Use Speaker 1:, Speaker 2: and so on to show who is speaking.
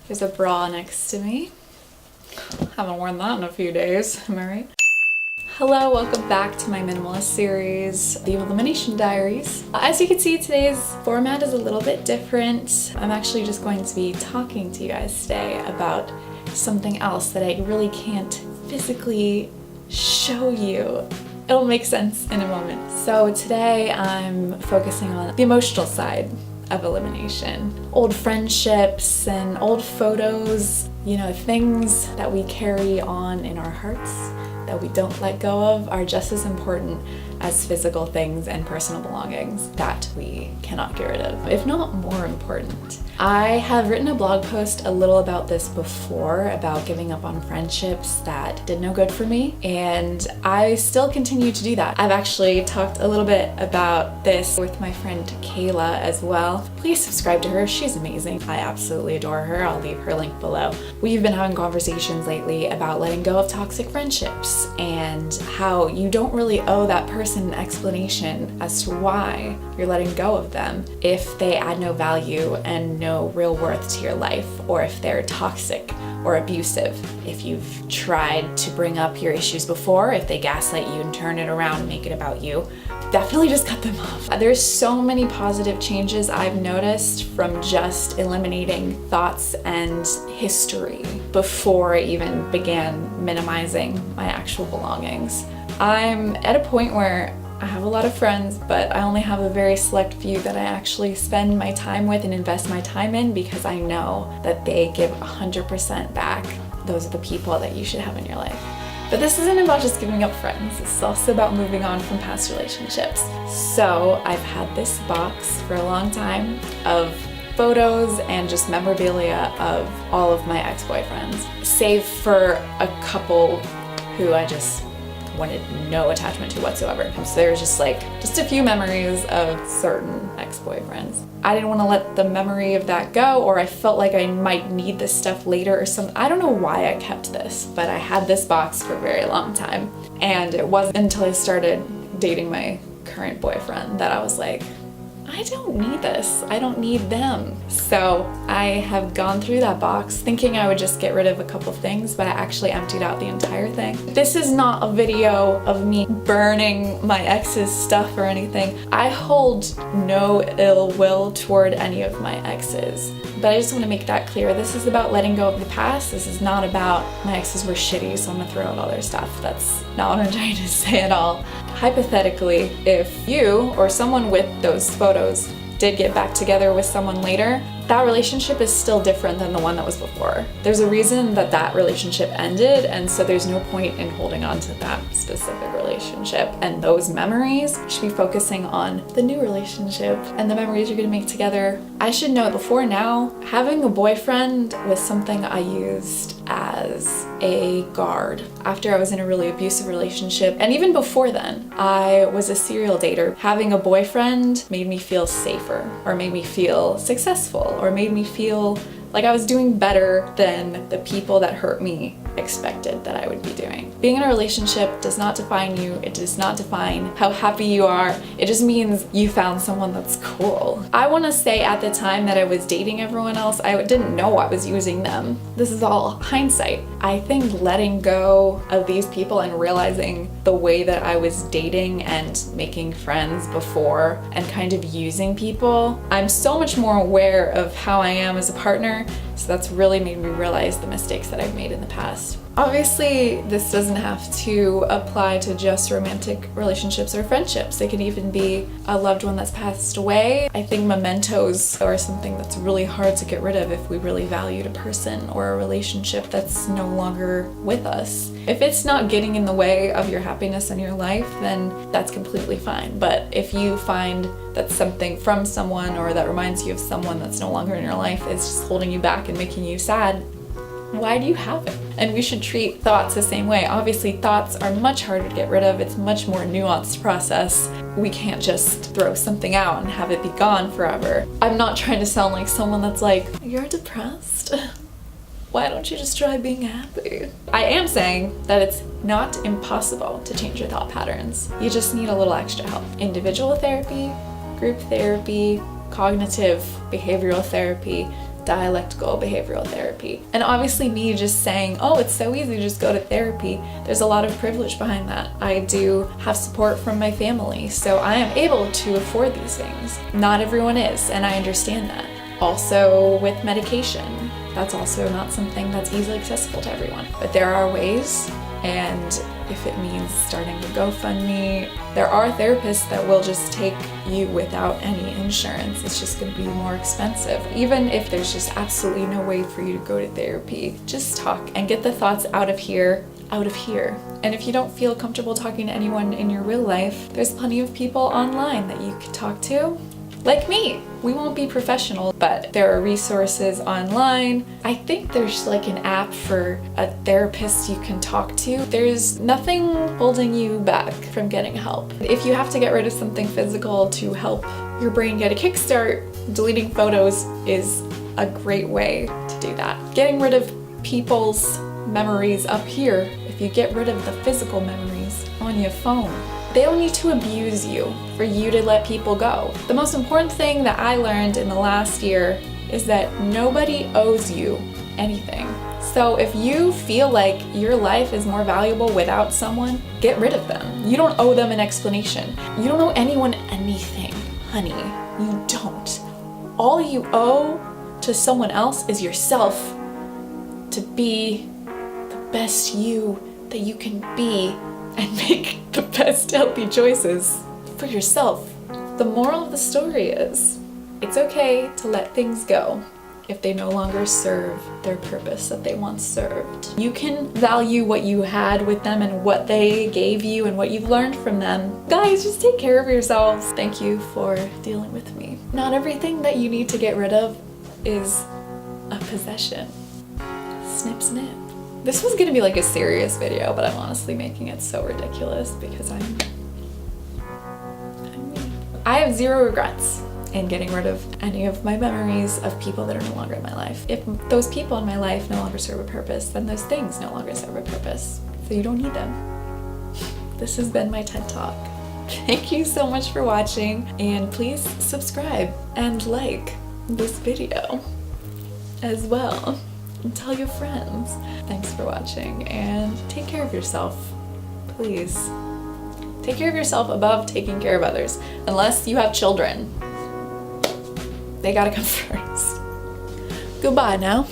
Speaker 1: There's a bra next to me. Haven't worn that in a few days, am I right? Hello, welcome back to my minimalist series, The Elimination Diaries. As you can see, today's format is a little bit different. I'm actually just going to be talking to you guys today about something else that I really can't physically show you. It'll make sense in a moment. So today I'm focusing on the emotional side of elimination. Old friendships and old photos, you know, things that we carry on in our hearts that we don't let go of are just as important as physical things and personal belongings that we cannot get rid of, if not more important. I have written a blog post a little about this before, about giving up on friendships that did no good for me, and I still continue to do that. I've actually talked a little bit about this with my friend Kayla as well. Please subscribe to her, she's amazing. I absolutely adore her, I'll leave her link below. We've been having conversations lately about letting go of toxic friendships and how you don't really owe that person an explanation as to why you're letting go of them if they add no value and no real worth to your life, or if they're toxic or abusive. If you've tried to bring up your issues before, if they gaslight you and turn it around and make it about you, definitely just cut them off. There's so many positive changes I've noticed from just eliminating thoughts and history before I even began minimizing my actual belongings. I'm at a point where I have a lot of friends, but I only have a very select few that I actually spend my time with and invest my time in because I know that they give 100% back. Those are the people that you should have in your life. But this isn't about just giving up friends, it's also about moving on from past relationships. So I've had this box for a long time of photos and just memorabilia of all of my ex-boyfriends, save for a couple who I just wanted no attachment to whatsoever. So there's just a few memories of certain ex-boyfriends. I didn't want to let the memory of that go, or I felt like I might need this stuff later or something. I don't know why I kept this, but I had this box for a very long time. And it wasn't until I started dating my current boyfriend that I was like, I don't need this. I don't need them. So I have gone through that box thinking I would just get rid of a couple things, but I actually emptied out the entire thing. This is not a video of me burning my ex's stuff or anything. I hold no ill will toward any of my exes, but I just want to make that clear. This is about letting go of the past. This is not about my exes were shitty, so I'm gonna throw out all their stuff. That's not what I'm trying to say at all. Hypothetically, if you or someone with those photos did get back together with someone later, that relationship is still different than the one that was before. There's a reason that that relationship ended, and so there's no point in holding on to that specific relationship. And those memories should be focusing on the new relationship and the memories you're gonna make together. I should note before now, having a boyfriend was something I used as a guard. After I was in a really abusive relationship, and even before then, I was a serial dater. Having a boyfriend made me feel safer, or made me feel successful, or made me feel like I was doing better than the people that hurt me expected that I would be doing. Being in a relationship does not define you. It does not define how happy you are. It just means you found someone that's cool. I want to say at the time that I was dating everyone else, I didn't know I was using them. This is all hindsight. I think letting go of these people and realizing the way that I was dating and making friends before and kind of using people, I'm so much more aware of how I am as a partner. So that's really made me realize the mistakes that I've made in the past. Obviously, this doesn't have to apply to just romantic relationships or friendships. It could even be a loved one that's passed away. I think mementos are something that's really hard to get rid of if we really valued a person or a relationship that's no longer with us. If it's not getting in the way of your happiness in your life, then that's completely fine. But if you find that something from someone or that reminds you of someone that's no longer in your life is just holding you back and making you sad, why do you have it? And we should treat thoughts the same way. Obviously, thoughts are much harder to get rid of. It's much more nuanced process. We can't just throw something out and have it be gone forever. I'm not trying to sound like someone that's like, you're depressed? Why don't you just try being happy? I am saying that it's not impossible to change your thought patterns. You just need a little extra help. Individual therapy, group therapy, cognitive behavioral therapy, dialectical behavioral therapy. And obviously me just saying, oh, it's so easy to just go to therapy, there's a lot of privilege behind that. I do have support from my family, so I am able to afford these things. Not everyone is, and I understand that. Also with medication, that's also not something that's easily accessible to everyone. But there are ways, and if it means starting a GoFundMe, there are therapists that will just take you without any insurance. It's just going to be more expensive. Even if there's just absolutely no way for you to go to therapy, just talk and get the thoughts out of here. And if you don't feel comfortable talking to anyone in your real life, there's plenty of people online that you can talk to. Like me. We won't be professional, but there are resources online. I think there's like an app for a therapist you can talk to. There's nothing holding you back from getting help. If you have to get rid of something physical to help your brain get a kickstart, deleting photos is a great way to do that. Getting rid of people's memories up here, if you get rid of the physical memories on your phone, they don't need to abuse you for you to let people go. The most important thing that I learned in the last year is that nobody owes you anything. So if you feel like your life is more valuable without someone, get rid of them. You don't owe them an explanation. You don't owe anyone anything, honey. You don't. All you owe to someone else is yourself, to be the best you that you can be and make the best healthy choices for yourself. The moral of the story is, it's okay to let things go if they no longer serve their purpose that they once served. You can value what you had with them and what they gave you and what you've learned from them. Guys, just take care of yourselves. Thank you for dealing with me. Not everything that you need to get rid of is a possession. Snip, snip. This was gonna be like a serious video, but I'm honestly making it so ridiculous because I have zero regrets in getting rid of any of my memories of people that are no longer in my life. If those people in my life no longer serve a purpose, then those things no longer serve a purpose. So you don't need them. This has been my TED Talk. Thank you so much for watching, and please subscribe and like this video as well. And tell your friends. Thanks for watching, and take care of yourself, please. Take care of yourself above taking care of others. Unless you have children. They gotta come first. Goodbye now.